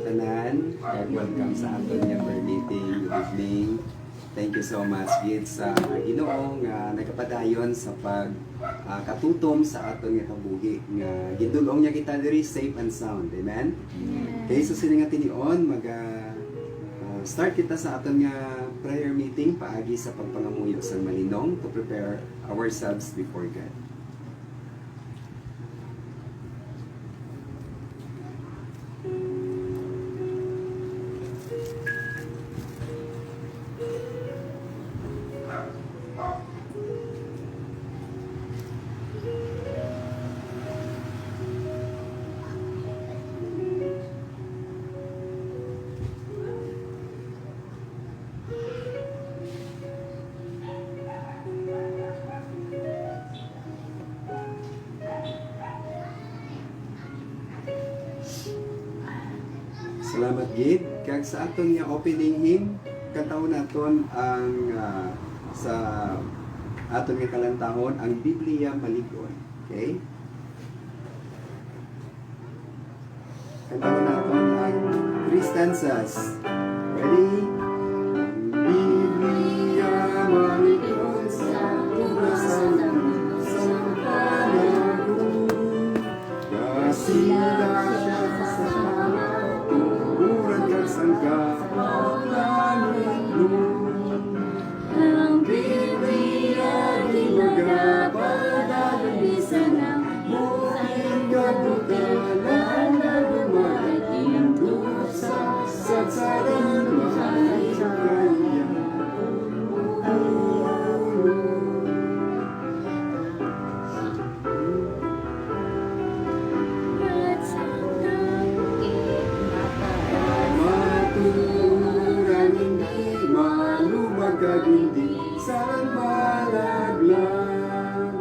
tanan. Welcome sa aton nga prayer meeting. Good evening. Thank you so much gid sa Ginoo nga nagapadayon sa katutom sa aton nga kabuhi nga gidulong niya kita diri safe and sound. Amen. Kay sa sini nga tinion start kita sa aton nga prayer meeting paagi sa pagpangamuyo sa malinong to prepare ourselves before God. Salamat gid kag sa aton nga opening hymn katawon naton ang sa aton nga kalantahon ang Biblia Malig-on. Okay? Katawon naton ang 3 stanzas. Ready? Biblia Malig-on sa tunasan sa panahon kasila siya sa sangka ang Biblia ginagabalan bisan ang buhay kabugalan na dumarating sa sarang mahalaga. Hindi saan malaglag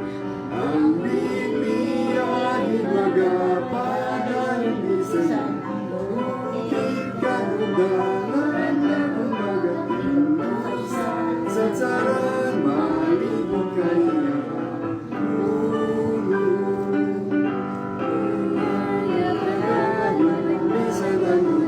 ang Biblia di magapagan bisan bukid kagudalan na kumagating sa tsaran malibog kanya bisan ang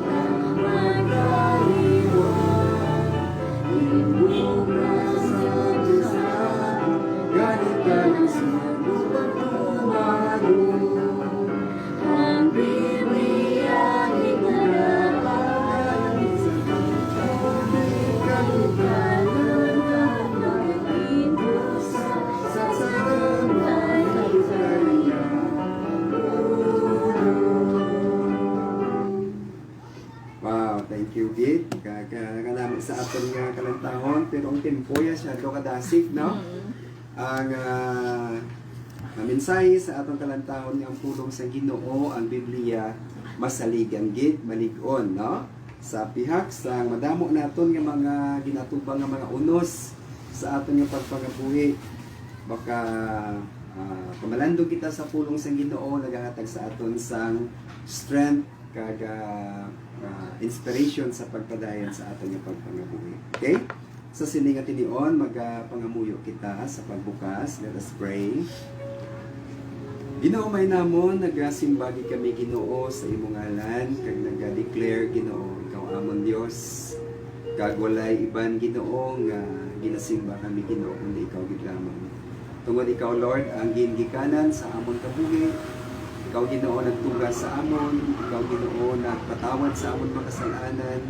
ang Biblia ginagabalan kagudalan na dumarating sa sarang mahalaga. Wow, thank you, Gid. Kanamin sa aton nga kalantahon, pero ang tempoya siya, do kadasik, no? Ang mensahe sa atong kalantahon nga ang pulong sa Ginoo, ang Biblia, masaligan, Gid, malig-on, no? Sa pihak, sa madamo naton nga mga ginatubang nga mga unos sa aton nga pagpangabuhi. Baka kamalandog kita sa pulong sa Ginoo, nagahatag sa aton sang strength, kag inspiration sa pagpadayon sa aton nga pagpangabuhi. Okay? Sa sininga tinion, magpangamuyo kita sa pagbukas. Let us pray. Ginoo may namon, nagasimbagi kami Ginoo sa imong ngalan, kag nag-declare Ginoo, ikaw amon Dios. Kag walay iban Ginoo nga ginasimba kami Ginoo kundi ikaw gid lamang. Tungod ikaw Lord ang gingikanan sa amon kabuhi. Ikaw Ginoo nagtugas sa amon, ikaw Ginoo nagpatawad sa amon mga kasalanan.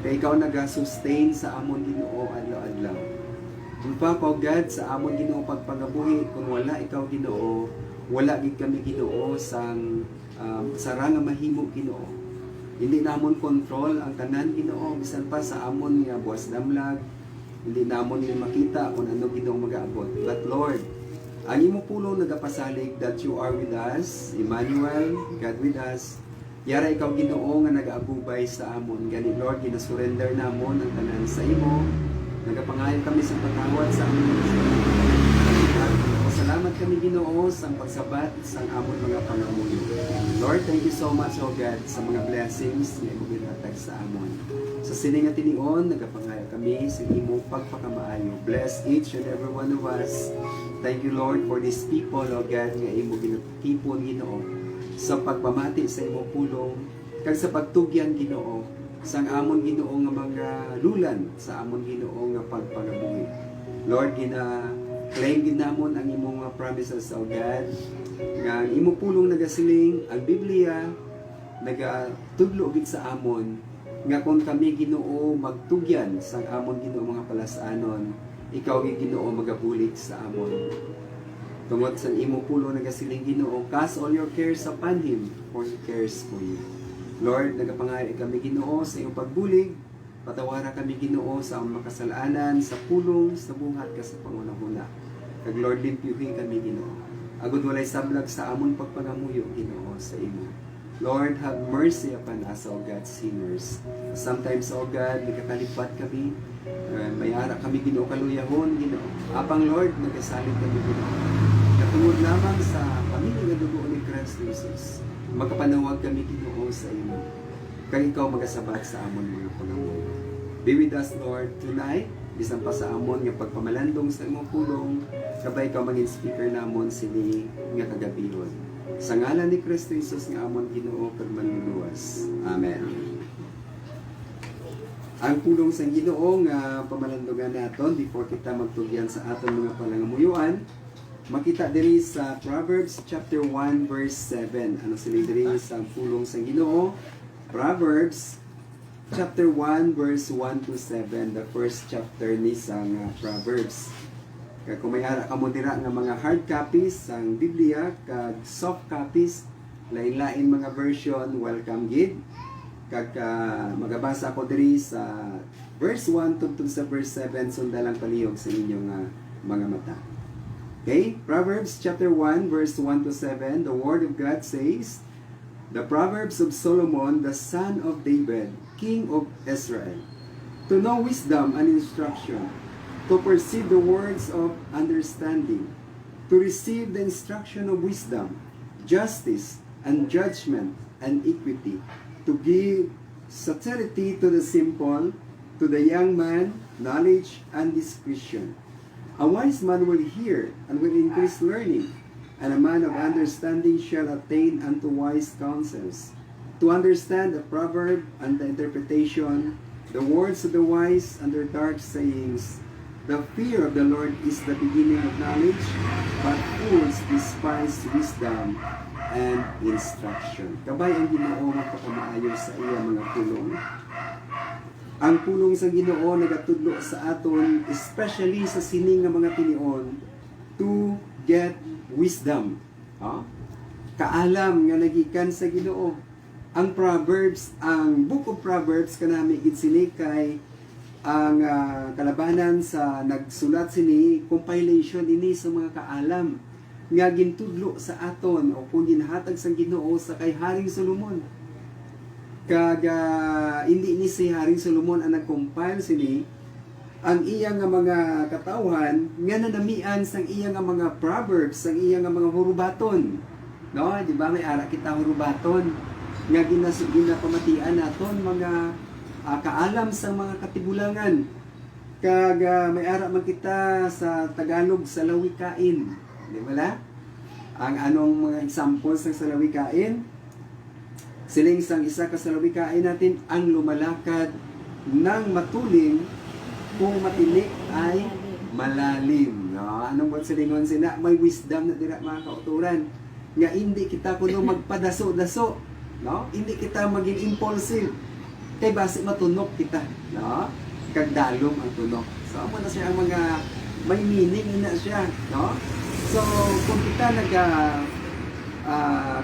Kaya ikaw nag-sustain sa amon Ginoo adlaw-adlaw. Kung pa ko God sa amon Ginoo pagpangabuhi, kung wala ikaw Ginoo, wala gid kami Ginoo sang sarang nga mahimo Ginoo. Hindi namon control ang tanan Ginoo, bisan pa sa amon nga buwas damlag. Hindi namon ni makita kung ano Ginoo mag-aabot. But Lord, ang imo pulong nagapasalig that you are with us, Emmanuel, God with us. Yara ikaw Ginoo nga nagaagubay sa amon. Gani Lord, ginasurrender namon ang tanan sa imo. Nagapangayon kami sa patawad sa amon. Salamat kami Ginoo sa pagsabat sa amon mga pangamuyo. Lord, thank you so much, O God, sa mga blessings na imo ginhatag sa amon. Sa sining nga tinion, nagapangayo kami sa imo pagpakamaayo. Bless each and every one of us. Thank you, Lord, for these people, O God, nga imo ginatipon Ginoo sa pagpamati sa imo pulong. kag sa pagtugyan Ginoo sang amon Ginoo nga mga lulan sa amon Ginoo nga pagpangabuhi. Lord, claim ginamon ang imong mga promises, O God, nga ang imo pulong nagasiling ang Biblia nagatudlo gid sa amon nga kung kami Ginoo magtugyan sang amon Ginoo mga palasanon, ikaw gid Ginoo magabulig sa amon. Tungod sa imo pulong nagasiling Ginoo, cast all your cares upon him, for he cares for you. Lord, nagapangari kami Ginoo sa iyong pagbulig. Patawara kami Ginoo sa among makasalanan, sa pulong, sa buhat ka sa pangunahuna. Kag Lord, limpyuhin kami Ginoo. Agud walay sablag sa amon pagpangamuyo Ginoo sa imo. Lord, have mercy upon us, O God, sinners. Sometimes, O God, nagkakalipat kami. May ara kami Ginoo kaluyahon Ginoo. Apang Lord, nagasalit kami Ginoo. Katungod lamang sa pamilya nga dugo ni Cristo Jesus. Magkapanawag kami Ginoo sa imo. Kag ikaw magasabat sa amon mga pangamuyo. Be with us, Lord, tonight. Bisan pa sa amon nga pagpamalandong sa imong pulong, kabay ikaw maging speaker namon sini nga kagabihon. Sa ngalan ni Kristo Jesus nga amon Ginoo kag manluluwas. Amen. Ang pulong sa Ginoo nga pamalandungan naton before kita magtugyan sa aton mga panangamuyuan, makita diri sa Proverbs chapter 1 verse 7. Ano sila diri sa pulong sa Ginoo? Proverbs chapter 1 verse 1 to 7, the first chapter ni sang Proverbs. Kaya kung may ara ka mo dira nga mga hard copies sang Biblia kag soft copies, lain-lain mga version, welcome gid. Kag magabasa ko diri sa verse 1 tungtong sa verse 7, sundalang palihog sa inyong mga mata. Okay? Proverbs chapter 1 verse 1 to 7, the word of God says, the Proverbs of Solomon, the son of David, king of Israel, to know wisdom and instruction, to perceive the words of understanding, to receive the instruction of wisdom, justice and judgment and equity, to give subtlety to the simple, to the young man knowledge and discretion. A wise man will hear and will increase learning, and a man of understanding shall attain unto wise counsels. To understand the proverb and the interpretation, the words of the wise and their dark sayings. The fear of the Lord is the beginning of knowledge, but fools despise wisdom and instruction. Kabay ang Ginoo magpakamaayo sa iya mga pulong. Ang pulong sa Ginoo nagatudlo sa aton, especially sa sining nga mga tinion, to get wisdom. Kaalam nga nagikan sa Ginoo. Ang Proverbs, ang Book of Proverbs kanami gid sini kay ang kalabanan sa nagsulat sini compilation ini sa mga kaalam nga gintudlo sa aton o kung ginhatag sa Ginoo sa kay Haring Solomon. Kag hindi ni si Haring Solomon ang nag-compile sini, ang iyang nga mga katawhan nga nanamian sang iyang nga mga proverbs, sang iyang nga mga hurubaton. No, di ba may ara kita hurubaton nga ginapamatian naton mga kaalam sa mga katibulangan. Kag may ara man kita sa Tagalog sa lawikain. Di ba la? Ang anong mga examples ng sa lawikain? Siling sang isa ka sa lawikain natin, ang lumalakad ng matuling kung matinik ay malalim. No? Anong buat silingon sina? May wisdom na dira mga kauturan. Nga hindi kita kuno magpadaso-daso. No? Hindi kita maging impulsive. Kay base matunok kita. No? Kagdalom ang tunok. So, amo na siya ang mga may meaning na siya. No? So, kung kita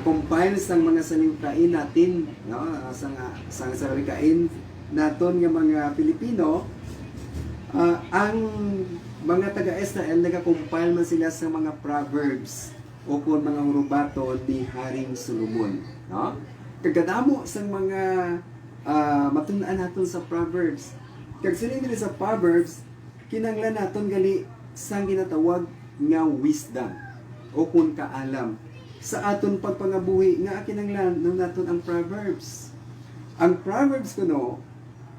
compile sang mga salikain natin, no? Sang salikain naton nga mga Pilipino, ang mga taga-Israel nagakompile man sila sa mga proverbs o kung mga hurubato ni Haring Solomon. No? Kagadamo sang mga matun-an naton sa proverbs. Kag sila sa proverbs, kinanglan naton gali sang ginatawag nga wisdom o kung kaalam sa aton pagpangabuhi nga kinanglan naton ang proverbs. Ang proverbs kuno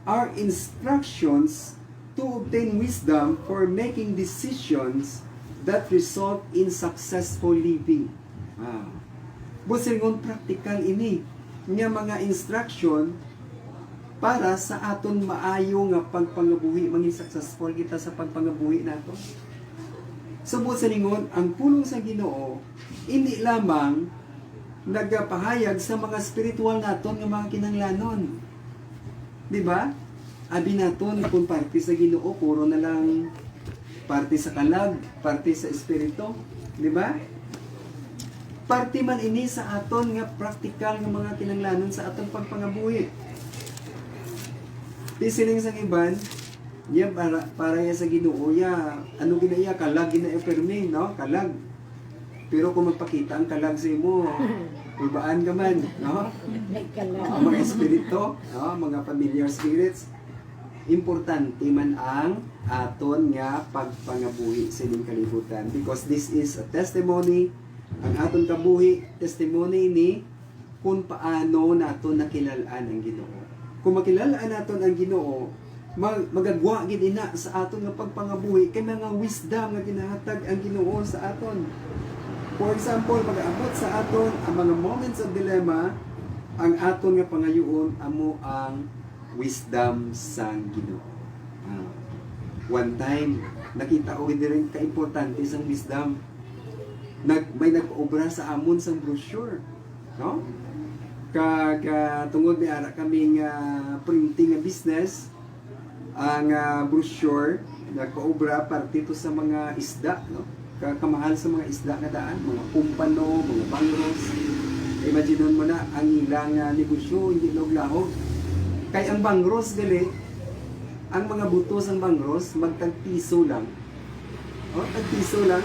are instructions to obtain wisdom for making decisions that result in successful living. Busingon practical ini. nga mga instruction para sa aton maayo nga pagpangabuhi, maging successful kita sa pagpangabuhi nato. Subot sa lingon, ang pulong sa Ginoo hindi lamang nagapahayag sa mga spiritual naton nga mga kinahanglanon. Di ba? Abi naton kung parte sa Ginoo, puro na lang parte sa kalag, parte sa espiritu, di ba? Parte man ini sa aton nga practical nga mga kinahanglanon sa aton pagpangabuhi. Pisiling sa iban, ya para ya sa Ginoo ya, ano ginaya kalag gina permi, no? Kalag. Pero kung magpakita ang kalag sa imo, ibaan ka man, no? Ang mga espiritu, no? Mga familiar spirits, importante man ang aton nga pagpangabuhi sa inyong kalibutan, because this is a testimony, ang aton kabuhi testimony ni kung paano naton nakilalaan ang Ginoo. Kung makilalaan naton ang Ginoo, magagwa gid ina sa aton nga pagpangabuhi kay mga wisdom nga ginahatag ang Ginoo sa aton. For example, mag-aabot sa aton ang mga moments of dilemma, ang aton nga pangayoon amo ang wisdom sang Ginoo. One time, nakita ko rin ka-importante sang wisdom. May nagpaobra sa amon sang brochure, no? Tungod may ara kaming printing nga business, ang brochure nagpaobra parte to sa mga isda, no? Kamahal sa mga isda nga daan, mga kumpano, mga bangros. Imagine mo na ang ilang negosyo hindi log-lahog. Kay ang bangros gali, ang mga butos ng bangros magtagpiso lang. Oh, tagpiso lang.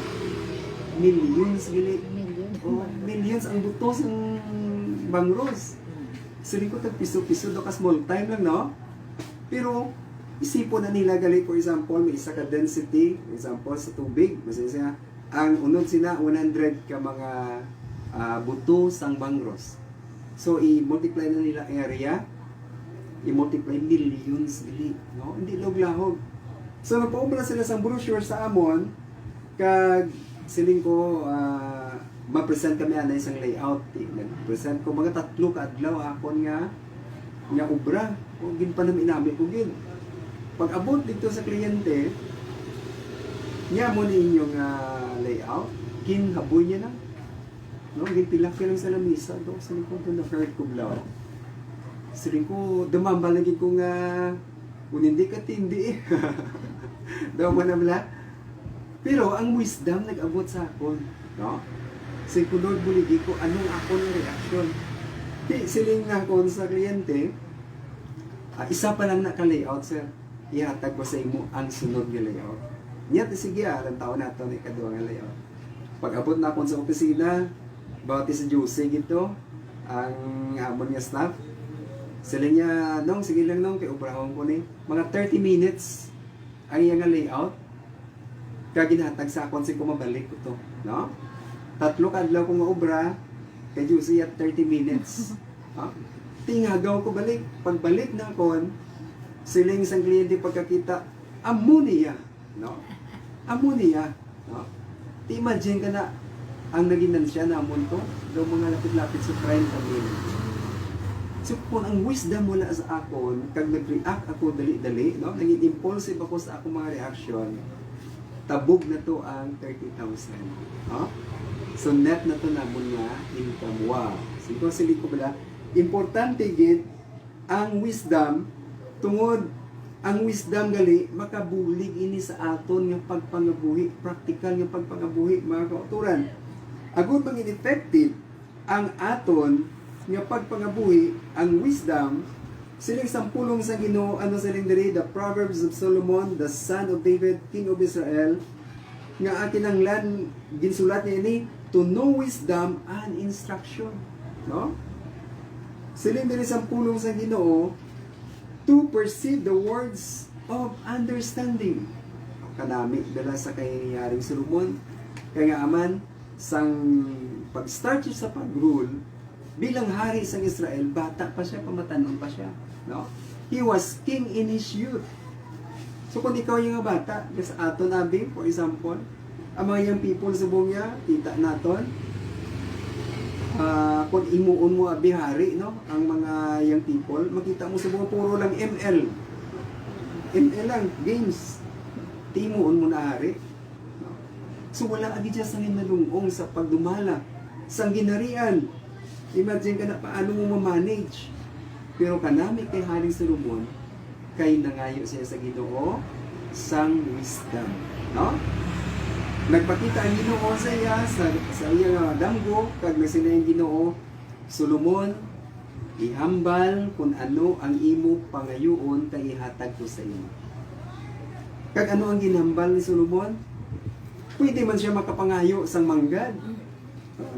Millions gali. Oh, millions ang butos ng bangros. Sili ko tagpiso-piso do ka small time lang, no? Pero isipon na nila gali, for example, may isa ka density, for example, sa tubig. Masaya ang unod sila 100 ka mga buto sang bangros. So i-multiply na nila area, i-multiply millions gali, no? Hindi log-lahog. So nagpaubra sila sang brochure sa amon, kag siling ko ma-present kami ana isang layout. Nag-present ko mga 3 ka adlaw akon nga ubra. O gin pa namin namin ko gin. Pag abot dito sa kliyente, niya mo ni inyong layout, kinhaboy niya na. No, ginpilak ka lang sa lamisa do sa likod do na hurt ko blaw. Siling ko dumambalagin ko nga kung hindi ka tindi. Daw mo na bla. Pero ang wisdom nag-abot sa akon, no? Sa kunod buligi ko anong akon reaction. Di siling na akon sa kliyente, isa pa lang naka-layout, sir. Ihatag ko sa imo ang sunod nga layout. Niya, sige, alam taon nato ni kaduwa nga layout. Pag abot na akon sa opisina, bawat sa juicy gito, ang amon nga staff, siling niya, nong, sige lang nong, kay ubrahon ko ni. Mga 30 minutes, ang iya nga layout, kaginhatag sa akon, sige ko mabalik ko to, no? 3 kadlaw ko nga obra, kay juicy at 30 minutes. Huh? Tingagaw ko balik. Pagbalik na kon, siling isang kliyente pagkakita, ammonia, no? Ammonia, no? Imagine ka na, ang naginan siya na amon to, daw mga lapit-lapit sa 30 minutes. So, kung ang wisdom mula sa akon, kag nag-react ako dali-dali, no? Naging impulsive ako sa akong mga reaction, tabog na to ang 30,000. No? So, net na to namon nga income. Wow. So, sili ko bala, importante gid ang wisdom, tungod ang wisdom gali makabulig ini sa aton nga pagpangabuhi, practical nga pagpangabuhi, mga kauturan. Agud bang effective ang aton nga pagpangabuhi, ang wisdom, siling sampulong sa Ginoo, ano siling diri, the Proverbs of Solomon, the son of David, king of Israel, nga atin ang ginsulat niya ini, to know wisdom and instruction, no? Siling diri sampulong sa Ginoo, to perceive the words of understanding. Kanami dala sa kayyaring Solomon, kaya nga aman sang pag-start siya sa pag-rule bilang hari sa Israel, bata pa siya, pamatanon pa siya, no? He was king in his youth. So kung ikaw yung bata, sa aton abi, for example, ang mga young people sa buong niya, tita naton, kung imuon mo bihari, no, ang mga young people, makita mo sa mga puro lang ML. ML lang, games. Timuon mo na hari. No? So wala agi dyan sa hinalungong sa pagdumala, sa ginarian. Imagine ka na paano mo ma-manage. Pero kanami kay Haring Solomon, kay nangayo siya sa Ginoo, sang wisdom. No? Nagpakita ang Ginoo sa iya, sa iya damgo, kag nasinayang Ginoo, Solomon, ihambal kung ano ang imo pangayoon kay ihatag ko sa imo. Kag ano ang ginhambal ni Solomon? Pwede man siya makapangayo sang manggad.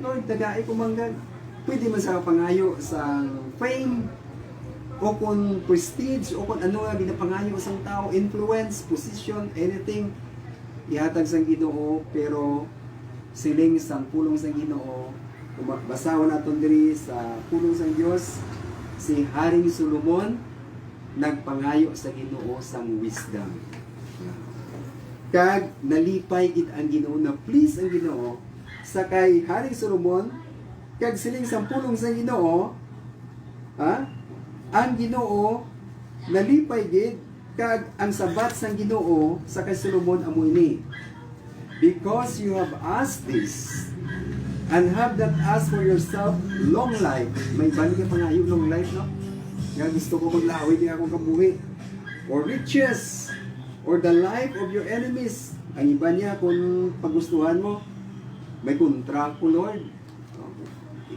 Lord, dagai ko manggad. Pwede man siya makapangayo sang fame, o kung prestige, o kung ano nga ginapangayo sang tao, influence, position, anything, ihatag sang Ginoo, pero siling sang pulong sang Ginoo, basawan naton diri sa pulong sang Dios, si Haring Solomon nagpangayo sa Ginoo sang wisdom. Kag nalipay gid ang Ginoo, na please ang Ginoo sa kay Haring Solomon, kag siling sang pulong sang Ginoo, ang Ginoo nalipay gid, kag ang sabat sang Ginoo sa kay Solomon amo ini. Because you have asked this, and have not asked for yourself long life. May bani ka pangayo long life, no? Nga gusto ko maglaway di akong kabuhi. Or riches, or the life of your enemies. Ang iba niya kung pagustuhan mo, may kontrakt ko, Lord.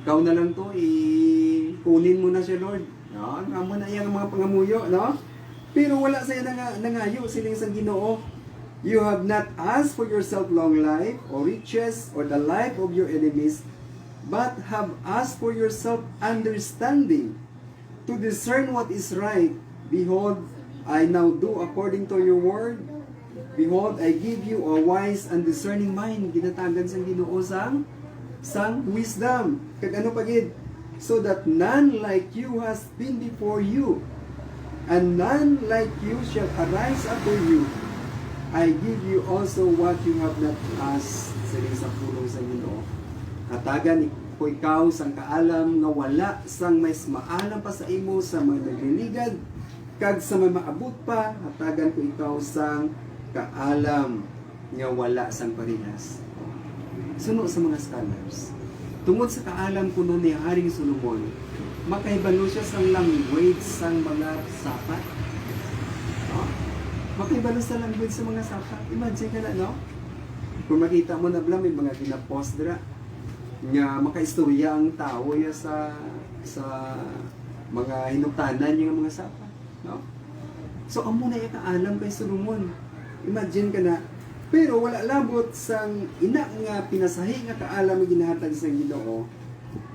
Ikaw na lang to, kunin mo na siya, Lord. No? Amo na yan ang mga pangamuyo, no? Pero wala sa'yo nangayo, siling sang Ginoo. You have not asked for yourself long life, or riches, or the life of your enemies, but have asked for yourself understanding, to discern what is right. Behold, I now do according to your word. Behold, I give you a wise and discerning mind. Ginatagan sang Ginoo sang wisdom. Kag ano pagid? So that none like you has been before you, and none like you shall arise after you. I give you also what you have not asked. Siling sa pulong sa Ginoo. Hatagan ko ikaw sang kaalam nga wala sang mas maalam pa sa imo sa mga nagliligad, kag sa may maabot pa, hatagan ko ikaw sang kaalam nga wala sang parehas. Suno sa mga scholars, tungod sa kaalam kuno ni Haring Solomon, makaibalo siya sang language sang mga sapat. Makaibalo sa language sa mga sapat. Imagine ka na, no? Kung makita mo na bla, may mga ginapost dira nga makaistorya ang tao ya sa mga hinuktanan yung mga sapat, no? So amo na yung kaalam kay Solomon. Imagine ka na, pero wala labot sang ina nga pinasahi nga kaalam nga ginahatag sa Ginoo.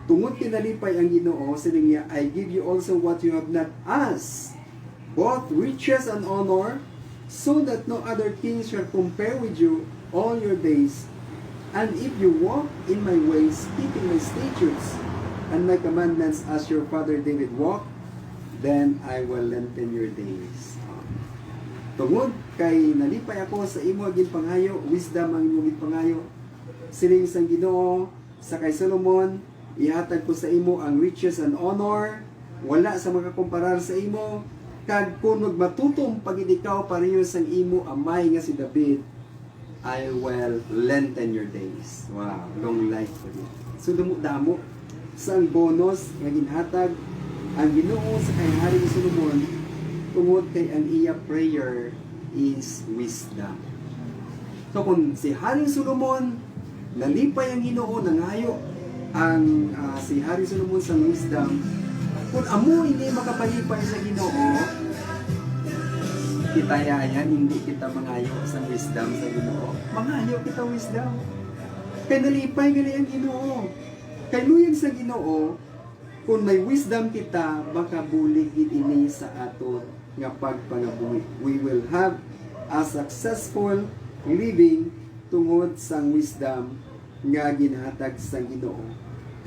Tungod kinalipay ang Ginoo, sining niya, I give you also what you have not asked, both riches and honor, so that no other king shall compare with you all your days. And if you walk in my ways, keeping my statutes and my commandments as your father David walked, then I will lengthen your days. Tungod kay nalipay ako sa imo aging pangayo, wisdom ang imo aging pangayo, siling sang Ginoo sa kay Solomon, ihatag ko sa imo ang riches and honor, wala sa makakumparar sa imo, kag kung magmatutom pagid ikaw pareho sang imo amay nga si David, I will lengthen your days. Wow, long life for you. So damo sang bonus nga ginhatag ang Ginoo sa kay Haring Solomon, tungod kay ang iya prayer is wisdom. So kung si Haring Solomon nalipay ang Ginoo, nangayo ang si Haring Solomon sa wisdom, kung amo hindi makapalipay sa Ginoo, kita yan, hindi kita mangayo sa wisdom sa Ginoo. Mangayo kita wisdom. Kay nalipay gali ang Ginoo. Kay luyag sa Ginoo, kung may wisdom kita, baka buligid ini sa ato nga pagpangabuhi. We will have a successful living tungod sang wisdom nga ginhatag sa Ginoo.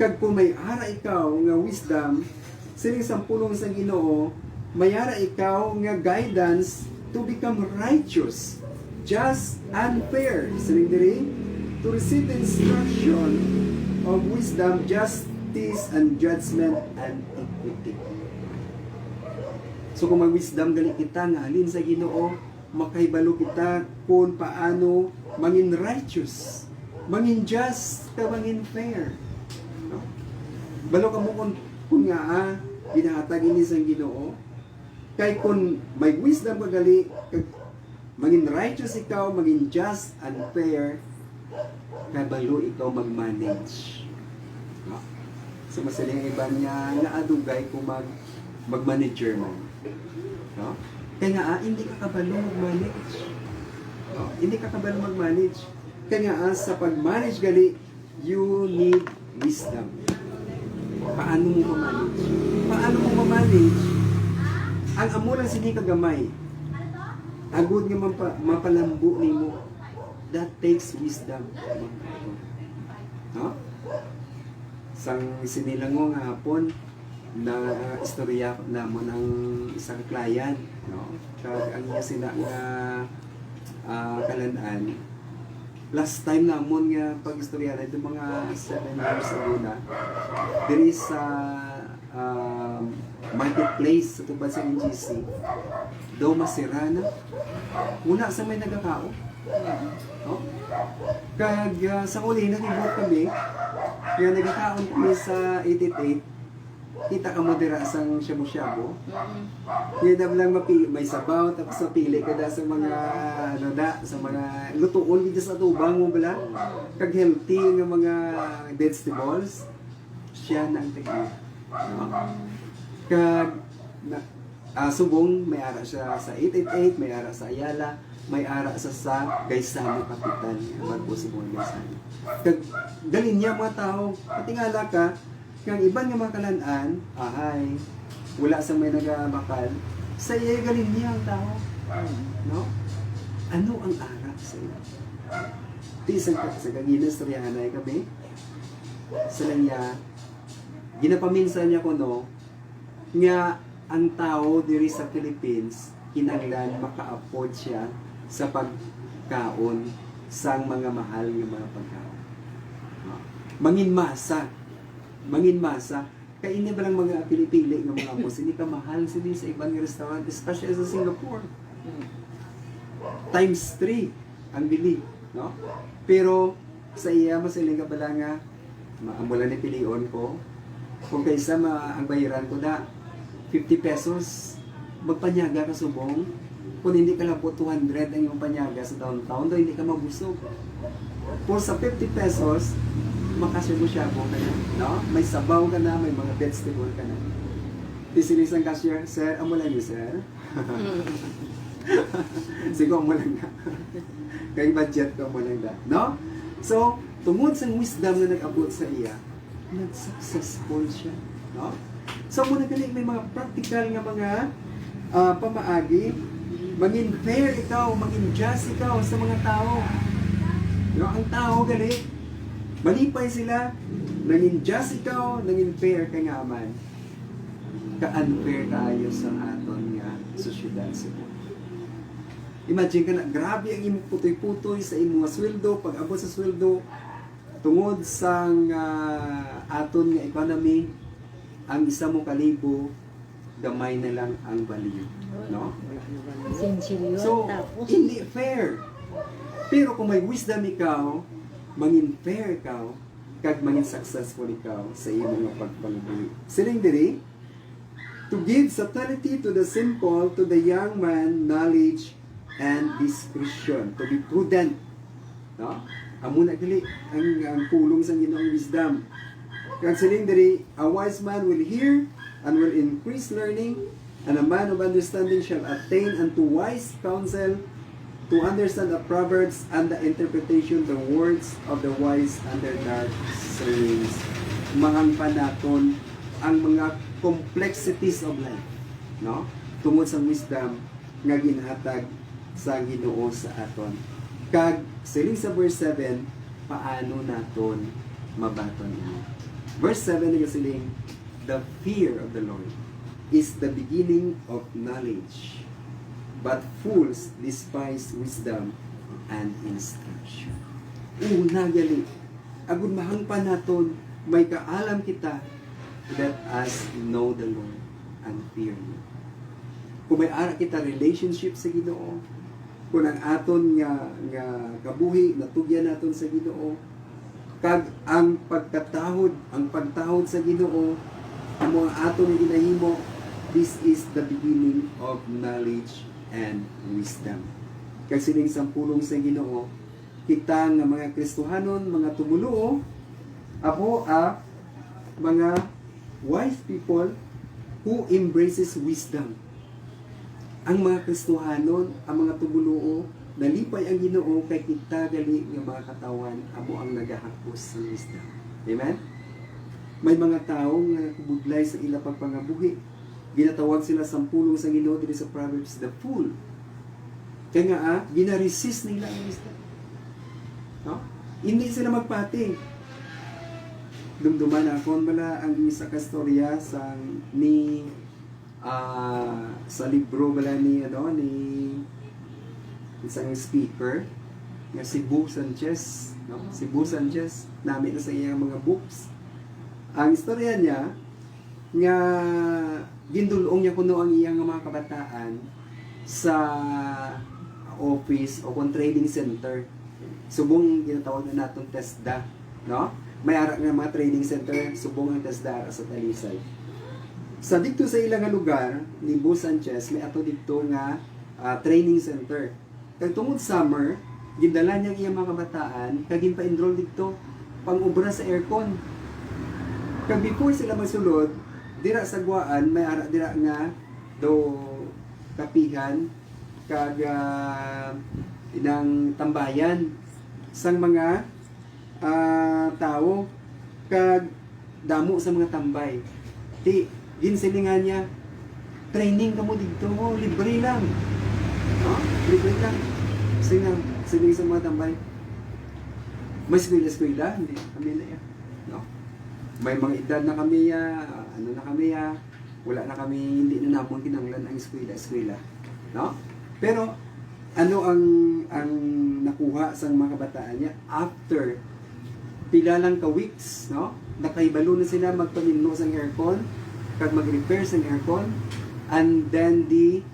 Kag kung may ara ikaw nga wisdom, sining sampulong sa Ginoo, mayara ikaw nga guidance to become righteous, just, and fair. Sining diri, to receive the instruction of wisdom, just, justice and judgment and equity. So kung mag-wisdom gali kita nga halin sa Ginoo, makaibalo kita kung paano mangin righteous, mangin just, ka mangin fair. No? Balo ka mo kung nga ginahatag ini sa Ginoo, kay kung may wisdom ka gali, maging righteous ikaw, maging just and fair, kay balo ikaw mag-manage. No? So masaling iba niya naadugay kung mag-manager mo. No? Kaya nga, hindi ka kabalo mag-manage. No? Hindi ka kabalo mag-manage. Kaya nga, sa pag-manage gali, you need wisdom. Paano mo ma-manage? Paano mo ma-manage? Ang amo lang sini kagamay. Agud nga mapalambo nimo. That takes wisdom. No? Sang sinilango nga hapon, na istorya namon ang isang client, no? Kag ang iya sila nga kalan-an. Last time namon nga pag-istorya na ito mga 7 years ago na, there is a marketplace sa tubad sa NGC. Daw masira na. Una sa may nagakao. No? Kag sa uli nag-ibot kami, kaya nagkakaon kami sa 888, kita ka mo dira sang shabu-shabu. Kaya na lang may sabaw, tapos mapili ka da sa mga sa mga lutuon dito sa tubang mo bala. Kag healthy nga mga vegetables. Siya na ang technique. No? Kag subong may ara siya sa 888, may ara sa Ayala, may ara sa Gaisano Kapitan, Barko Subong Gaisano. Kag galin niya mga tao, patingala ka, kang iban nga mga kalan-an, wala sa may nagabakal, sa iya galin niya ang tao. No? Ano ang ara sa iyo? Di sa kaginas riyanay kami, sa niya, ginapaminsan niya ko no, nga ang tao diri sa Philippines, kinanglan maka-afford siya sa pagkaon sang mga mahal nga mga pagkaon. No? Mangin masa, kaya ini ba lang mga pili-pili ng mga boss, hindi ka mahal sila sa ibang restaurant, especially sa Singapore. Times 3 ang bili, no? Pero sa iya masiling ka pala nga, maamula ni pilion ko, kung kaysa ang bayaran ko na 50 pesos, magpanyaga ka subong, kung hindi ka lang po 200 ang yung panyaga sa downtown, doon hindi ka mabusog. For sa 50 pesos, makasyabu-syabu ka na, no? May sabaw ka na, may mga vegetable ka na. Tisilis ang cashier, sir, amo lang yun, sir. Sige, amo lang na. Kaya budget ko amo lang na, no? So, tungod sa wisdom na nag-abot sa iya, nag-successful siya, no? So, muna gali, may mga practical nga mga pamaagi, maging fair ikaw, maging just ikaw sa mga tao. No? Ang tao gali, malipay sila, naging just ikaw, naging fair ka nga man. Ka-unfair tayo sa aton nga sosyedad sa buhay. Imagine ka na, grabe ang imong putoy-putoy sa imong sweldo, pag abot sa sweldo, tungod sa aton nga economy, ang isa mo kalibo, gamay na lang ang value. No? So, hindi fair. Pero kung may wisdom ikaw, mangin fair ikaw, kag mangin successful ikaw sa iyong mga pagpangbuhi. Siling diri, to give subtlety to the simple, to the young man, knowledge and discretion. To be prudent. No? Amo na gali ang pulong sa Ginoong wisdom. Kag siling diri, a wise man will hear and will increase learning, and a man of understanding shall attain unto wise counsel, to understand the proverbs and the interpretation, the words of the wise and their dark sayings. Mangangpa naton ang mga complexities of life, no? Tungod sa wisdom nga ginhatag sa Ginoo sa aton. Kag siling sa verse 7, paano naton mabaton ini? Verse 7 nga siling, the fear of the Lord is the beginning of knowledge, but fools despise wisdom and instruction. Una gali, agud mahangpan naton may kaalam kita, let us know the Lord and fear Him. Kung may ara kita relationship sa Ginoo, kung ang aton nga kabuhi natugyan naton sa Ginoo, kag ang pagtahod sa Ginoo, amo ang aton ginahimo, this is the beginning of knowledge and wisdom. Kag sining sampulong sa Ginoo, kita nga mga Kristohanon, mga tumuluo, ako mga wise people who embraces wisdom. Ang mga Kristohanon, ang mga tumuluo, nalipay ang Ginoo kay kita gali nga mga katawan, amo ang nagahakos sa wisdom. Amen? May mga tao nga kubudlay sa ila pagpangabuhi. Ginatawag sila sampulong sa Ginoo diri sa Proverbs, the fool. Kaya nga, ginaresist nila ang wisdom. No? Hindi sila magpati. Dumduman ako bala ang isa ka storya sa sa libro bala ni isang speaker nga si Bo Sanchez, no? Si Bo Sanchez nami na sa iyang mga books. Ang istorya niya nga gindulong niya kuno ang iyang mga kabataan sa office o kung trading center. Subong ginatawag na natong TESDA, no? May ara nga mga trading center, subong ang TESDA sa Talisay. Sa dito sa ilang lugar ni Bo Sanchez, may ato dito nga training center. Kag tungod summer, gindala niya iyang mga kabataan, kag ginpa-enroll dito pang-ubra sa aircon. Kag before sila magsulod, dira sa guaan, may ara dira nga do kapihan kag inang tambayan sang mga tao kag damo sa mga tambay. Ti ginsilingan niya, training ka mo dito, libre lang. No? Libre lang. Siling sa mga tambay. May eskwela, hindi kami na yan. No? May mga edad na kami, wala na kami, hindi na namon kinanglan ang eskwela. No? Pero, ano ang nakuha sa mga kabataan niya after pila lang ka weeks, no? Nakaibalo na sila magpaninno sa aircon, kag mag-repair sa aircon, and then they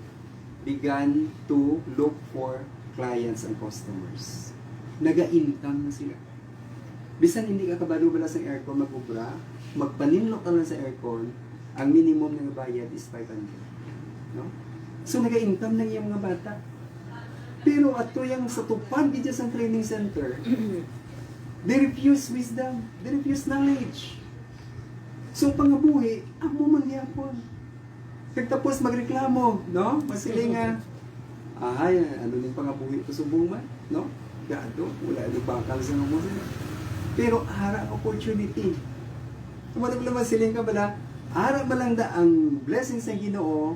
began to look for clients and customers. Naga-income na sila. Bisan hindi ka kabalo bala sa aircon mag-ubra, magpaninlo ka lang sa aircon, ang minimum na bayad is 500. No? So naga-income na yung mga bata. Pero ato yung sa tupad dito sa training center, they refuse wisdom, they refuse knowledge. So pangabuhi, amo mangyapon. Pagtapos magreklamo, no? Masiling nga, ano ning pangabuhi ko subong man, no? Gado, wala na bakal sa mo sila. Pero ara opportunity. Tumatag naman siling ka bala, ara ba lang da ang blessings ng Ginoo,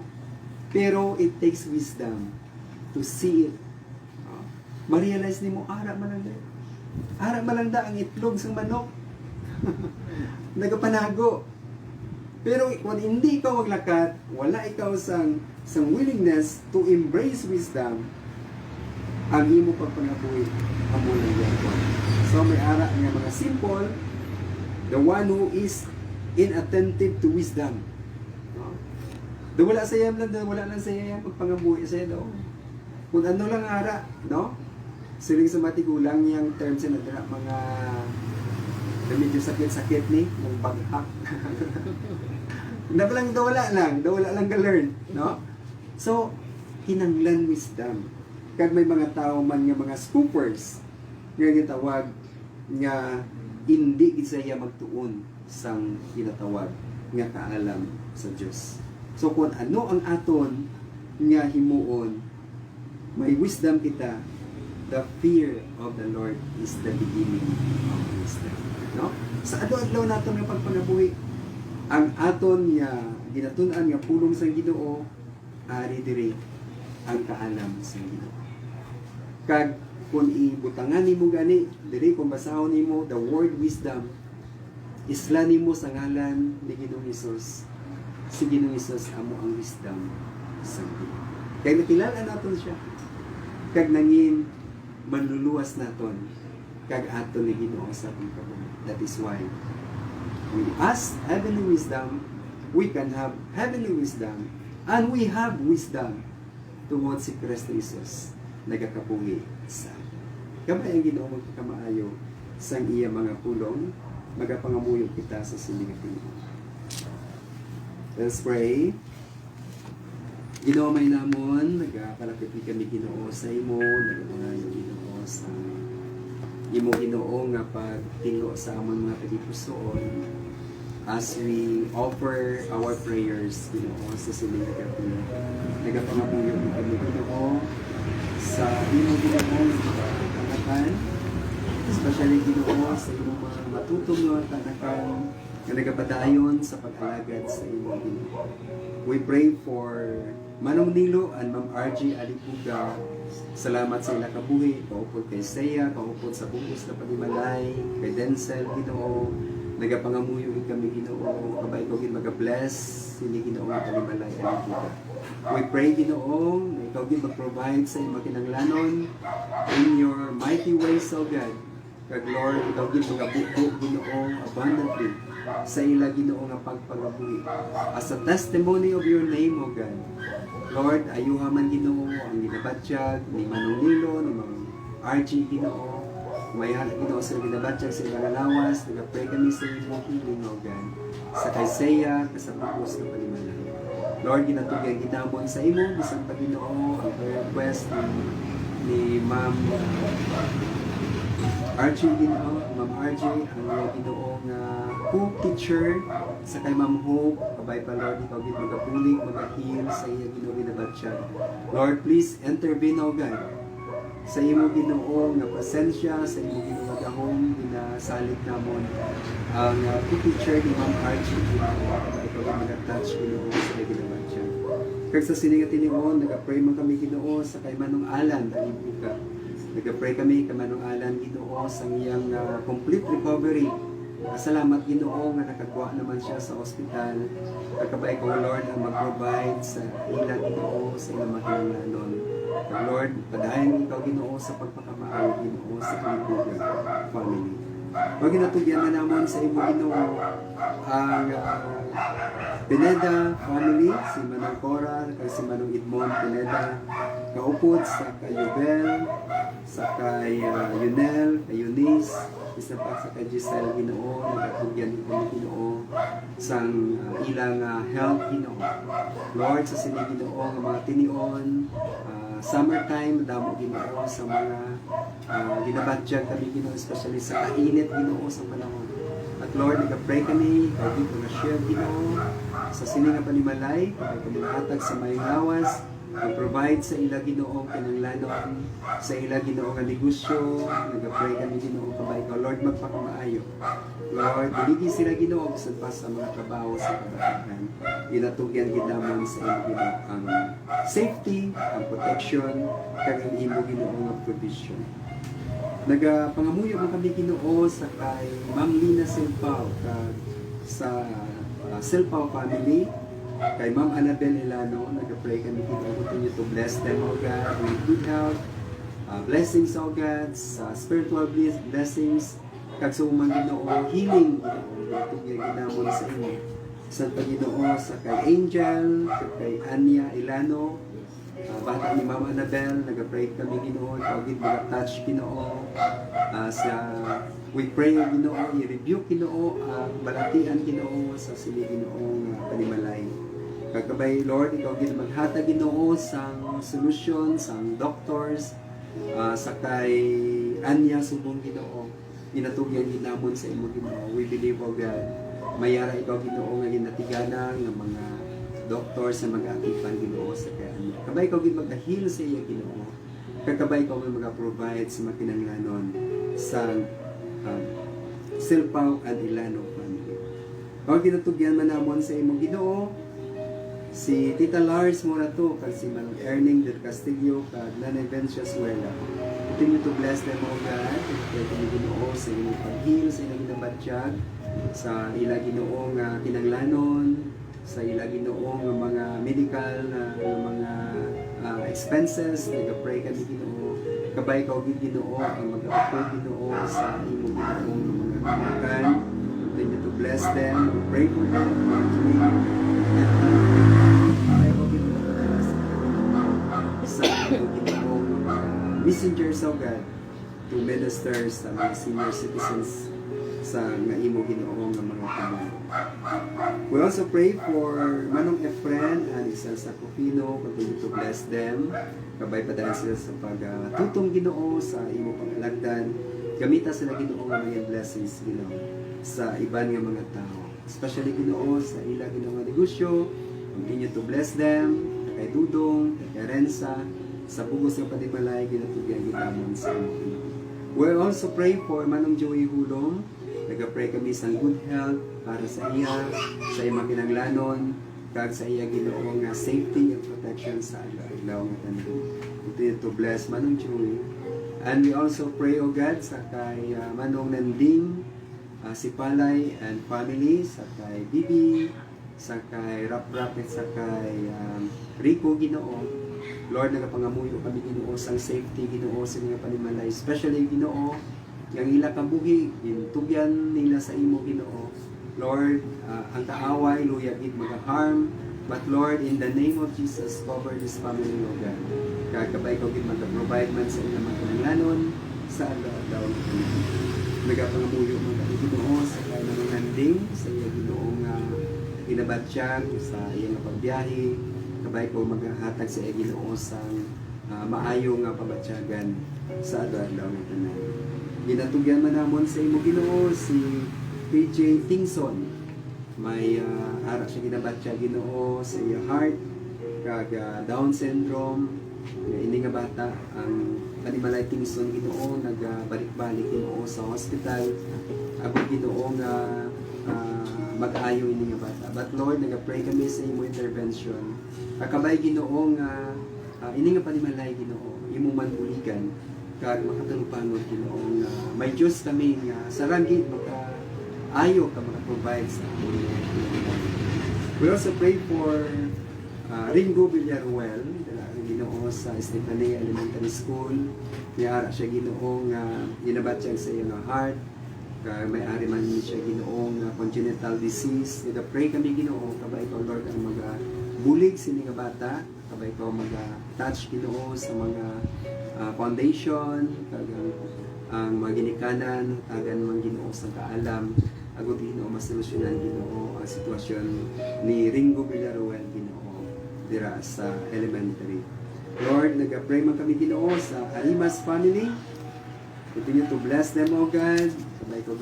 pero it takes wisdom to see it. Ma-realize ni mo, ara man lang da. Ara man lang da ang itlog sa manok. Nagapanago. Pero kung hindi ikaw maglakat, wala ikaw sang willingness to embrace wisdom, ang imo pagpanabuhi amo lang yan. So may ara nga mga simple, the one who is inattentive to wisdom. No? Wala sa iyam lang, wala lang sa iyam pagpangabuhi sa iyo. Kung ano lang ara, no? Siling sa matigulang yung terms na dira mga medyo sakit-sakit ni ng baghak. Dawala lang ka-learn, no? So, hinanglan wisdom. Kag may mga tao man nga mga scoopers nga gitawag nga hindi isaya magtuon sang ginatawag nga kaalam sa Dios. So kung ano ang aton nga himuon, may wisdom kita, the fear of the Lord is the beginning of wisdom. No? Sa adlaw-adlaw naton nga pagpanabuhi, ang aton nga ginatun-an nga pulong sa Ginoo, ari diri ang kaalam sa Ginoo. Kag kung ibutangan nimo gani diri kung basahon nimo the word wisdom, isla nimo sa ngalan ni Ginoong Hesus. Si Ginoong Hesus amo ang wisdom sa Ginoo. Kay nakilala naton siya. Kag nangin manluluwas naton kag aton ni Ginoo sa atong kabuhi. That is why we ask heavenly wisdom, we can have heavenly wisdom, and we have wisdom tungod si Kristo Jesus nagakabuhi sa kamay ang Ginoo magpakamaayo sa iya mga pulong magapangamuyo kita sa silingan. Let's pray. Ginoo may namon, nagkalapit kami Ginoo sa imo, nagapangayo Ginoo sa imo Ginoo nga pagtingo sa among mga kadipusoon as we offer our prayers Ginoo sa silingan kami. Nagapangamuyo kami Ginoo sa imo Ginoo kanakan, especially Ginoo sa imo mga matutong nga kanakan nga nagapadayon sa pag-alagad sa imo Ginoo. We pray for Manong Nilo and Ma'am RG Alipuga. Salamat sa ila kabuhi, kaupod kay Seya, kaupod sa bungos na panimalay, kay Denzel Ginoo, nagapangamuyo kami Ginoo, kabay ko gid mag-bless sini Ginoo nga panimalay Alipuga. We pray Ginoo, na ikaw gid mag-provide sa imong kinahanglanon in your mighty ways, O God. Kag Lord, ikaw gid magabuo Ginoo abundantly sa ila Ginoo nga pagpagabuhi. As a testimony of your name, O God. Lord, ayuha man Ginoo ang ginabatyag ni Manong Nilo, ni Mang RG Ginoo. May Ginoo sa ginabatyag sa ilang lawas, nag-pray kami sa imo healing, O God. Sa Isaiah, sa pagpus na panimalay. Lord, ginatugyan ginamon sa imo, bisan pa Ginoo ang request ni Ma'am RG Ginoo, Ma'am RG, ang Ginoo nga co-teacher sa kay Ma'am Hope, kabay pa Lord, ikaw gid magapulig, mag-heal sa iya Ginoo ginabatyag. Lord, please intervene, O God, sa imo Ginoo nga presensya, sa imo Ginoo nga gahom, ginasalit namon ang co-teacher ni Ma'am RG Ginoo, kabay ikaw gid mag-touch Ginoo sa iya ginabatyag. Kag sa sininga tinuon, nag-pray man kami Ginoo sa kay Manong Alan Alipuga. Nag-pray kami kay Manong Alan Ginoo sa iyang complete recovery. Salamat Ginoo nga nakagwa naman siya sa ospital. Pagkabay ko Lord ang mag-provide sa ila Ginoo sa ilang makinahanglanon. Kag Lord, padayon ikaw Ginoo sa pagpakamaayo Ginoo sa Alipuga family. Pag ginatugyan na naman sa imo Ginoo ang Pineda family, si Manong Cora, kay si Manong Edmond Pineda, kaupod sa kay Yubel, sa kay Yunel, kay Eunice, isa pa sa kay Giselle Ginoo, nagatugyan kami Ginoo sang ilang health Ginoo. Lord, sa sini Ginoo nga mga tinion, summertime, damo Ginoo sa mga ginabatyag kami Ginoo, especially sa kainit Ginoo sa panahon. At Lord, nag-pray kami, ikaw dito na share Ginoo sa sini nga panimalay, kapag kami hatag sa mayong lawas, mag-provide sa ila Ginoo kinahanglanon, sa ila Ginoo nga negosyo, nag-pray kami Ginoo kabay ikaw Lord magpakamaayo. Lord, biligi sila Ginoo bisan pa sa mga trabaho sa kabatagan. Ginatugyan ginamon sa imo Ginoo ang safety, ang protection, kag ang imo Ginoo nga provision. Nagapangamuyo man kami Ginoo sa kay Ma'am Lina Silpao kag sa Silpao family, kay Ma'am Annabel Ilano, nag-pray kami Ginoo, continue to bless them, O God, with good health, blessings, O God, sa spiritual blessings, kag sa umang Ginoo, healing Ginoo, ginatugyan ginamon sa inyo. Sa Ginoo sa kay Angel, kay Anya Ilano, bata ni Ma'am Annabel, nag-pray kami Ginoo, ikaw gid mag-touch Ginoo, we pray Ginoo, i-rebuke Ginoo, balatian Ginoo sa sili Ginoo panimalay. Kagabay Lord, ikaw gid maghatag Ginoo sang solusyon, sang doctors, sa kay Anya subong Ginoo, ginatugyan ginamon sa imo Ginoo. We believe, O God, mayara ikaw Ginoo nga ginatiganan ng mga doctors na mag-atipan Ginoo sa kay Anya. Kabay ikaw gid mag-heal sa iya Ginoo. Kagabay ikaw mag-provide sa makinahanglanon sa Silpao and Ilano family. Kung ginatugyan man namon sa imong Ginoo, si Tita Lars mo na to, kag si Manong Erning del Castillo, kag Nanay Vencia Suela. Continue to bless them, O God. Kaya kami Ginoo sa inyong pag-heal, sa ilang ginabatyag, sa ila Ginoo nga kinanglanon, sa ila Ginoo nga mga medical na mga expenses, nag-pray kami Ginoo. Kabay ikaw gid Ginoo ang mag-approve Ginoo sa imong Ginoo nga mga kanakan, continue to bless them, pray for them, sa Ginoong messengers of God to minister sa mga senior citizens sa nga imo Ginoo nga mga tanan. We also pray for Manong Efren and Isel Sacofino, continue to bless them. Kabay pa dahil sila sa pagtutong Ginoo sa imo pangalagdan. Gamita sila Ginoo nga mga blessings Ginoo sa iban nga mga tao. Especially Ginoo sa ila Ginoo nga negosyo. Continue to bless them. Kay Dudong, kay Renza, sa bugos ng patimalay ginatugyan gitamon sa imo Ginoo. We also pray for Manong Joey Hulong. Nag-pray kami sa good health para sa iya, sa iya makinanglanon, kag sa iya Ginoo nga safety and protection sa adlaw nga tanan. Continue to bless Manong Joey. And we also pray, O God, sa kay Manong Nanding, si Palay and family, sa kay Bibi, sa kay Rap at sa kay Rico Ginoo. Lord, nagapangamuyo kami Ginoo sang safety Ginoo sa mga panimalay, especially Ginoo yang ila kabuhi, tugyan nila sa imo Ginoo. Lord, ang kaaway, luya gid mag-harm. But Lord, in the name of Jesus, cover this family, O God. Kakabay ko gid mag-provide man sa ilang mga kinanglanon sa adlaw. Nagapangamuyo man kami Ginoo sa kay mga landing, sa iya Ginoo nga ginabatsyag sa iyang pagbiyahe. Kabay ko maghatag sa iya Ginoo sang maayo nga pabatyagan sa adlaw nga tanan. Ginatugyan man namon sa imo Ginoo si PJ Tingson. May ara siya ginabatya Ginoo sa iya heart kag Down syndrome nga ini nga bata ang panimalay Tingson Ginoo nagbalik-balik Ginoo sa hospital abot Ginoo nga mag-ayo ini nga bata. But Lord, nagapray kami sa imo intervention. Akabay Ginoo nga ini nga panimalay Ginoo imo manbuligan kag makatulupanon Ginoo nga may Dios kami nga sarangit ayo ka maka-provide sa amin. We also pray for Ringo Villaruel, Ginoo sa Estefania Elementary School. Niara siya Ginoo nga ginabatsyag sa iyang heart. May ari man siya Ginoo nga congenital disease. Nagapray kami Ginoo kabay ko Lord ang bulig sini nga bata, kabay ko touch Ginoo sa mga foundation, kag ang mga ginikanan, kagan mga Ginoo sa kaalam, agud Ginoo masolusyonan Ginoo ang sitwasyon ni Ringo Villaruel Ginoo dira sa elementary. Lord, nag-pray man kami Ginoo sa Arimas family. Continue to bless them, O God. Kabay ko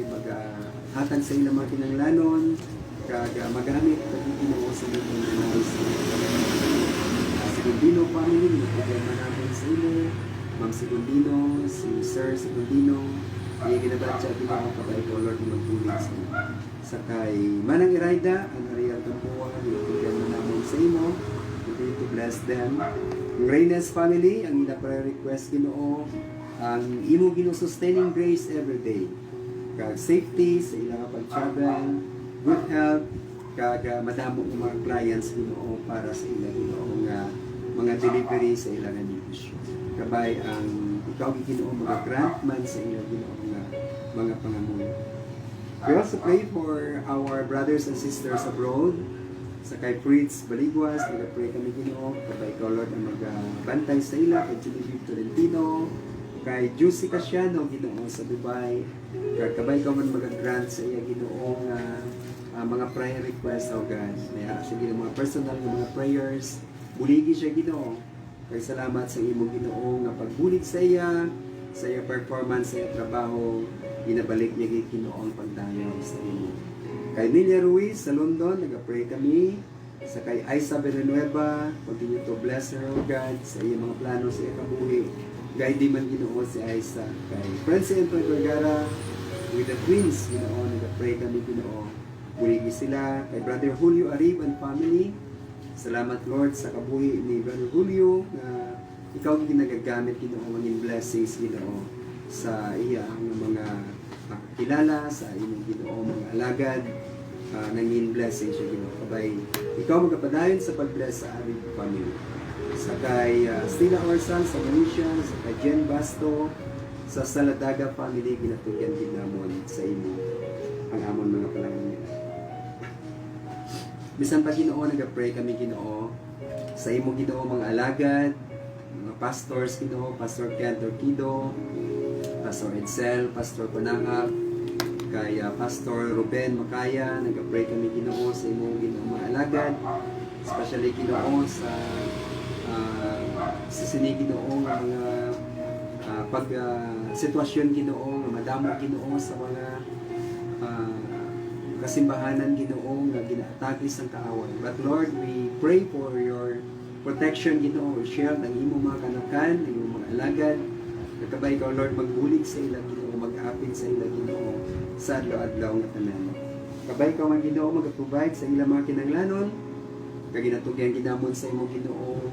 hatag sa ilang mga kinanglanon, kag magamit kami Ginoo sa ilang mga Segundino family, nagpagay man namin sa ilo. Ma'am Segundino, si Sir Segundino, ay ginabatya Ginoo kabay ko Lord magtulig sa kay Manang Iraida, ang Ariel Gamboa, nagpagay man namin sa imo. Continue to bless them. Ang Reynes family, ang ila prayer request Ginoo, ang imo Ginoo sustaining grace every day. Kag safety sa ilang pag-travel, good health, kag madamo ng mga clients Ginoo para sa ilang Ginoo nga mga delivery sa ilang negosyo. Kabay ang ikaw Ginoo mag-grant man sa ilang Ginoo nga mga pangamuyo. We also pray for our brothers and sisters abroad. Sa kay Fritz Baliguas, nag-pray kami Ginoo, kabay ikaw Lord ang magbantay sa ila, kay Genevieve Tolentino, kay Juicy Casiano Ginoo sa Dubai, kabay ikaw man mag-grant sa iya Ginoo nga mga prayer requests, O God. May siya Ginoo mga personal nga mga prayers, buligi siya Ginoo. Kay salamat sa imo Ginoo nga pagbulig sa iya performance sa iya trabaho, ginabalik niya Ginoo ang pagdayon sa imo. Kay Nelia Ruiz sa London, nag-pray kami. Sa kay Aiza Villanueva, continue to bless her, O God, sa iyong mga plano sa iyong kabuhi. Guide man Ginoo si Aiza. Kay Francie and Fred Vergara, with the twins, Ginoo, nag-pray kami Ginoo. Buligi sila. Kay Brother Julio Arib and family, salamat Lord sa kabuhi ni Brother Julio na ikaw ang ginagagamit Ginoo ng blessings Ginoo sa iya ang mga kilala sa inyong Ginoo mga alagad nangin blessing siya Ginoo kabay ikaw magapadayon sa pag-bless sa Arib family. Sa kay Stella Orsan sa Malaysia, sa kay Jen Basto sa Saladaga family ginatugyan din namon sa imo. ang amon mga panangin. Bisan pa Ginoo, nag-pray kami Ginoo sa imo Ginoo mga alagad, mga pastors Ginoo, Pastor Cantor Kido, Pastor Edsel, Pastor Panangap, kaya Pastor Ruben Makaya, nag-pray kami Ginoo sa imo Ginoo mga alagad, especially Ginoo sa sini Ginoo nga mga sitwasyon Ginoo nga madamo Ginoo sa mga kasimbahanan Ginoo nga ginaatake sa kaaway. But Lord, we pray for your protection Ginoo, shield ang imo mga kanakan, ang imo mga alagad. Nagkabay ka Lord magbulig sa ila Ginoo, mag-apit sa ila Ginoo sa adlaw-adlaw nga tanan. Kabay ka man Ginoo mag-provide sa ila mga kinahanglanon. Kaginatugyan ginamon sa imo Ginoo.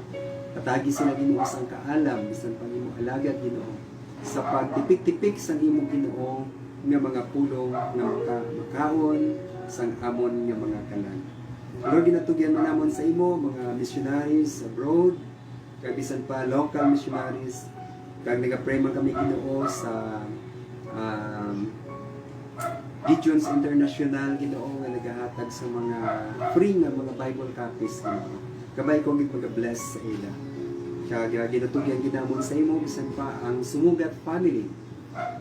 Patagi sila Ginoo sang kaalam bisan pang imo alagad Ginoo sa pagtipik-tipik sa imo Ginoo nga mga pulong nga makaon sang amon nga mga kalan. Lord, ginatugyan man namon sa imo mga missionaries abroad, kag bisan pa local missionaries, kag nagapray man kami Ginoo sa Regions International Ginoo nga nagahatag sa mga free nga mga Bible copies Ginoo. Kabay ko gid mag-bless sa ila. Kag ginatugyan ginamon sa imo bisan pa ang Sumugat family.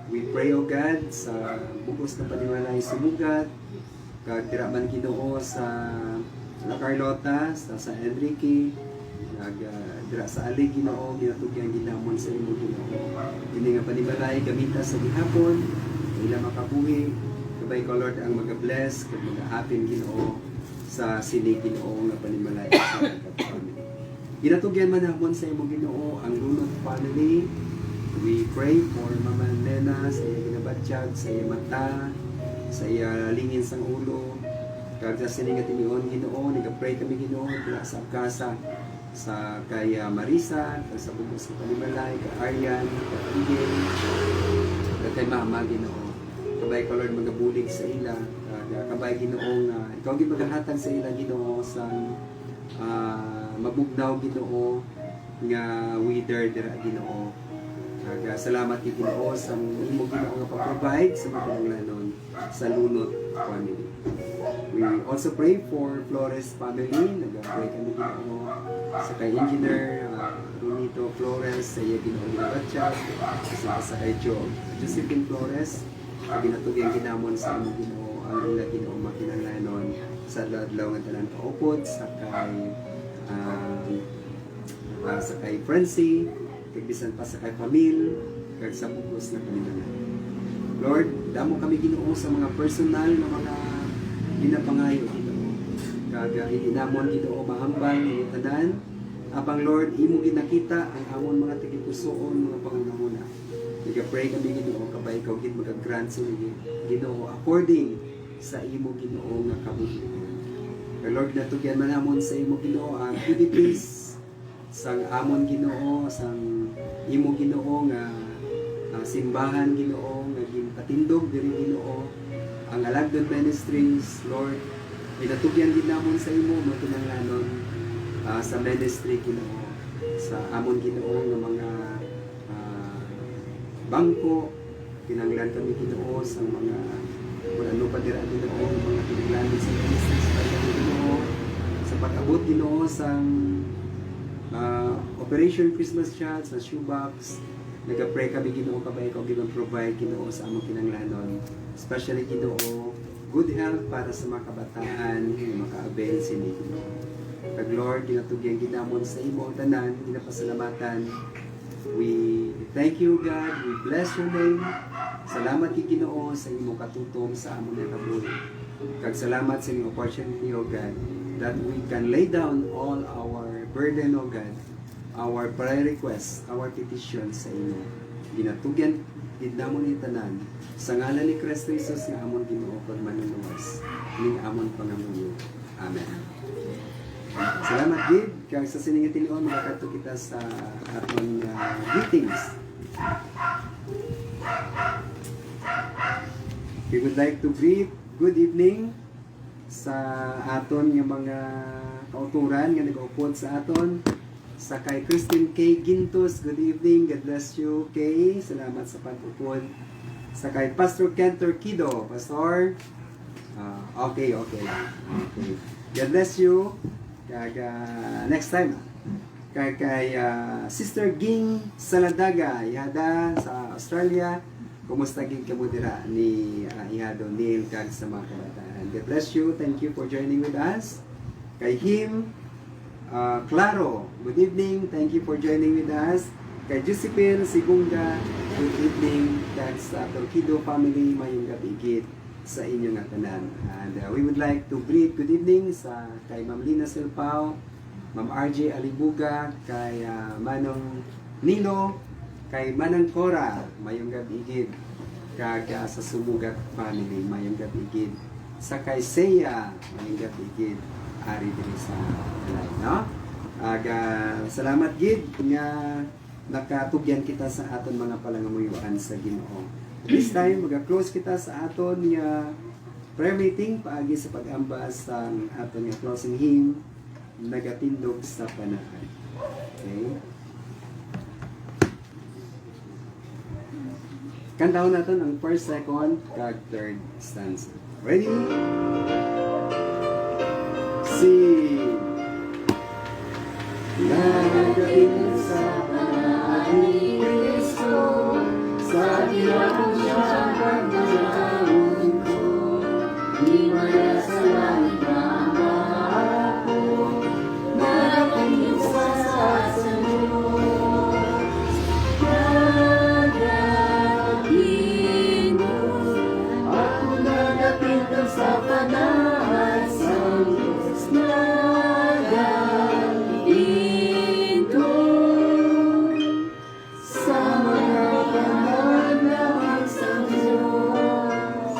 We pray, O God, sa bugos na panimalay sumugat, kag dira man Ginoo sa La Carlota, sa San Enrique, kag dira sa Alig Ginoo, ginatugyan ginamon sa imo Ginoo. Kini nga panimalay gamita sa gihapon, ila makabuhi, kabay ko Lord ang mag-bless, kag mag-apin Ginoo sa sini Ginoo nga panimalay sa family. Ginatugyan man namon sa imo Ginoo ang Lunod family. We pray for Mama Lena sa iya ginabatyag, sa iya mata, sa iya lingin sang ulo. Kag sa siningat inion Ginoo, nagapray kami Ginoo dira sa kasa sa kay Marisa, kag sa bugos sa Panimalay, kay Aryan, kay Igel, kag kay Mama Ginoo. Kabay ko Lord magabulig sa ila, kag kabay Ginoo nga ikaw gid magahatag sa ila Ginoo sang mabugnaw Ginoo nga wither dira Ginoo. Salamat kay Ginoo sa imo Ginoo nga pag-provide sa mga kinahanglanon sa Lunod family. We also pray for Flores family. Nag-pray kami Ginoo sa kay Engineer Runito Flores, sa iya Ginoo ginabatyag, sa kay Josephine Flores, ginatugyan ginamon sa imo Ginoo ang ila Ginoo makinahanglanon sa adlaw nga tanan kaupod sa kay Francie, kag bisan pa sa kay Pamil, kag sa bugos na kanilang. Lord, damo kami Ginoo sa mga personal na mga ginapangayo Ginoo. Kag hinamon Ginoo mahambal ni tanan. Apang Lord, imo ginakita ang amon mga tigipusoon, mga panganguna. Nagapray kami Ginoo, kabay ikaw gid mag-grant sa Ginoo according sa imo Ginoo nga kabuhian. Kag Lord, natugyan man namon sa imo Ginoo ang activities sang amon Ginoo, sang imo Ginoo nga simbahan Ginoo nga ginpatindog diri Ginoo ang Alagdon Ministries. Lord, pinatugyan gid namon sa imo mga kinahanglanon sa ministry Ginoo, sa amon Ginoo nga mga bangko, kinahanglan kami Ginoo sa mga kung ano pa dira Ginoo mga kinahanglanon sa ministries sa Ginoo, sa pag-abot Ginoo sang Operation Christmas Shots, sa shoebox. Nag-pray kami Ginoo kabay ikaw Ginoo provide Ginoo sa among kinahanglanon, especially Ginoo good health para sa mga kabataan nga maka-avail sini Ginoo. Kag Lord, ginatugyan ginamon sa imo ang tanan, ginapasalamatan. We thank you God, we bless your name. Salamat kay Ginoo sa imong katutom sa among nakabuhi. Kag salamat sa imong opportunity O God that we can lay down all our burden O God, our prayer requests, our petitions sa imo. Ginatugyan ginamon ni tanan sa ngalan ni Kristo Jesus nga amon Ginoo pag manunwas ning amon pangamuyo. Amen. Salamat gid kag sa siningat tinuon makadto kita sa aton greetings. We would like to greet good evening sa aton nga mga kauturan nga nag-upod sa aton. Sa kay Christine K. Gintos, good evening, God bless you Kay, salamat sa pag-upod. Sa kay Pastor Cantor Kido, Pastor, Okay. God bless you. Next time. Kay Sister Ging Saladaga, ihada sa Australia. Kumusta gid kamo dira ni ihado Neil kag sa mga kabataan. God bless you. Thank you for joining with us. Kay him Claro, good evening. Thank you for joining with us. Kay Josephine Sigunga, good evening. Kag sa Torquido family, mayong gabi gid sa inyong tanan. And we would like to greet good evening sa kay Ma'am Lina Silpao, Ma'am RJ Alibuga, kay Manong Nino, kay Manang Cora, mayong gabi gid. Kag sa Sumugat family, mayong gabi gid. Sa kay Seya, mayong gabi gid. Ari diri sa live, no? Salamat gid nga nakatugyan kita sa aton mga palangamuyuan sa Ginoo. This time maga-close kita sa aton nga prayer meeting paagi sa pag-amba sa aton nga closing hymn nagatindog sa panahan. Okay? Kantahon natin ang first, second, kag third stanza. Ready? Sing! Nagdating sa panahan ni Kristo, sa hirap siya pagdalaon ko, di maya sa langit ang ako, nagdating sa Diyos. Nagdating ako nagdating sa panahan sa Diyos. Nagdating sa mga panahan sa Diyos.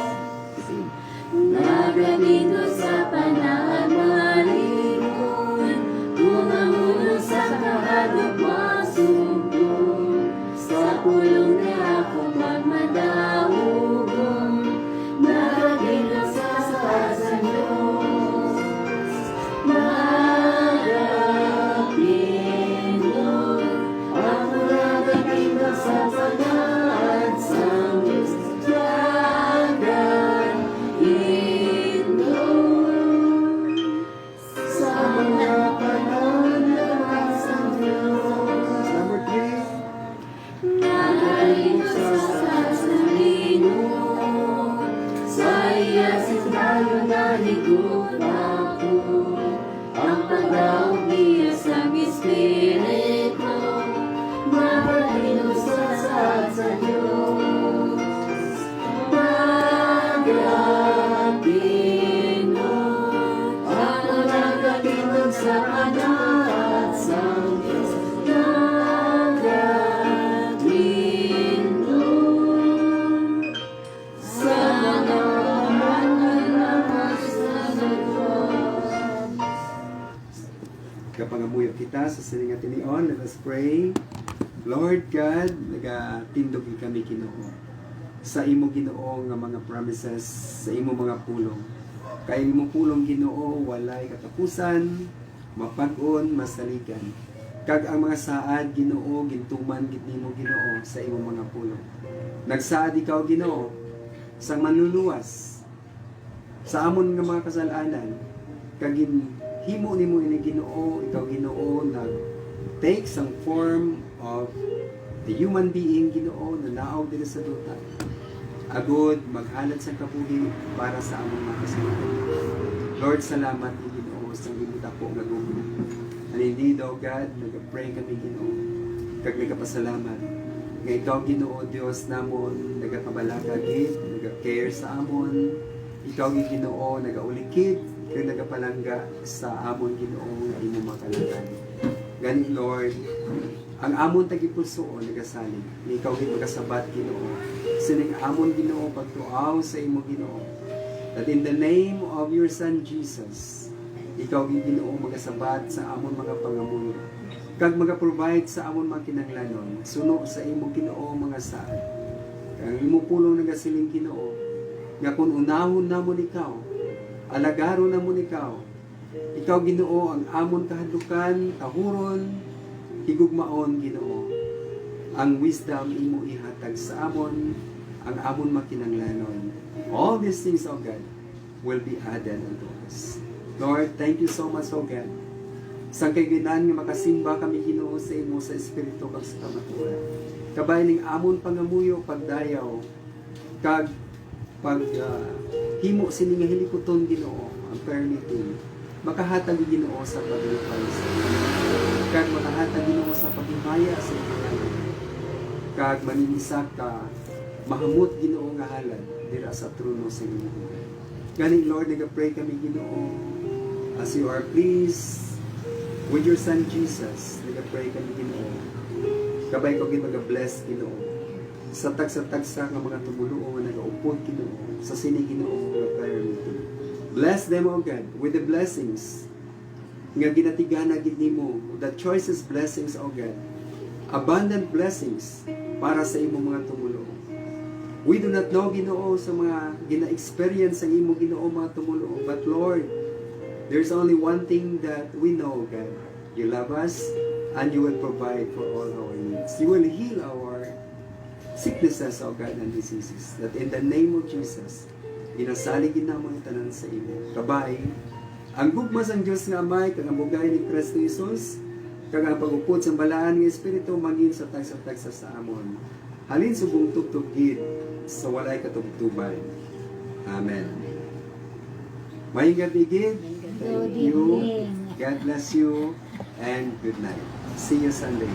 Nagdating sa panahan mga lingkod, kung ang ulo sa kahadap masumpong, sa pulong niya akong magmadaugon, nagdating sa Diyos. Nagdating ako nagdating sa panahan sa Diyos. Nagdating sa mga panahan sa Diyos. Number 3. Nagdating sa Panginoon, sa iyasin tayo nalikod ako, ang pagdaog niya sa Espiritu, nagdating sa Diyos. Nagdating ako nagdating sa panahan sa Diyos. Nagdating sa mga panahan sa Diyos. Kapangamuyo kita sa sininga tinion, let us pray. Lord God, nagatindog kami Ginoo sa imo Ginoo nga mga promises, sa imo mga pulong. Kay imo pulong Ginoo walay katapusan, mapag-on, masaligan. Kag ang mga saad Ginoo gintuman gid nimo Ginoo sa imo mga pulong. Nagsaad ikaw Ginoo sa manluluwas sa amon nga mga kasalanan, kag himo nimo ini Ginoo, ikaw Ginoo nag take some form of the human being Ginoo na naaw din sa duta. Agod maghalad sa kabuhi para sa among mga kasalanan. Lord, salamat ni Ginoo sa gibuta ko nga gugo. And indeed, O God, nag-pray kami Ginoo. Kag nagapasalamat nga ikaw Ginoo Dios namon nagakabalaka gid, nagaka-care sa amon. Ikaw Ginoo nagaulikid kag nagapalangga sa amon Ginoo nga imo makalangan. Gani Lord, ang amon tagipuso nagasalig. Ikaw gid magasabat Ginoo. Sining amon Ginoo pagtuaw sa imo Ginoo. That in the name of your Son Jesus, ikaw gid Ginoo magasabat sa amon mga pangamuyo. Kag maga-provide sa amon mga kinahanglanon. Suno sa imo Ginoo mga saad. Kag imo pulong nagasiling Ginoo nga kun unahon namon ikaw, alagaro namon ikaw. Ikaw Ginoo ang amon kahadlukan, tahuron, higugmaon Ginoo. Ang wisdom imo ihatag sa amon, ang amon makinanglanon. All these things, O God, will be added unto us. Lord, thank you so much, O God. Sa kaibigan nga makasimba kami Ginoo sa imo sa Espiritu kag sa kamatuoran. Kabay ning amon pangamuyo pagdayaw kag pag himo sini nga hilikuton Ginoo ang permitting makahatag Ginoo sa paglipay sa kag makahatag Ginoo sa paghimaya sa imo kag maninisak ka mahamot Ginoo nga halad dira sa trono sa imo. Gani Lord, nagapray kami Ginoo as you are pleased with your Son Jesus. Nagapray kami Ginoo. Kabay ko mag-bless Ginoo. Sa tagsa-tagsa nga mga tumuluo nga nagaupod Ginoo sa sini Ginoo nga prayer meeting. Bless them, O God, with the blessings nga ginatigana gid nimo, the choicest blessings, O God. Abundant blessings para sa imong mga tumuluo. We do not know Ginoo sa mga gina-experience ang imong Ginoo mga tumuluo, but Lord, there's only one thing that we know, God. You love us and you will provide for all our needs. You will heal our sicknesses, O God, and diseases. That in the name of Jesus, inasaligin na mo tanan sa imo. Kabay, ang gugmas ang Diyos nga Amay, kag ang bugay ni Kristo Jesus, kag ang pagupod sa balaan ng Espiritu, mangin sa tagsa-tagsa sa amon. Halin subong tugtugid sa walay katugtuban. Amen. Mayong gabi, gid. Thank you. God bless you. And good night. See you Sunday.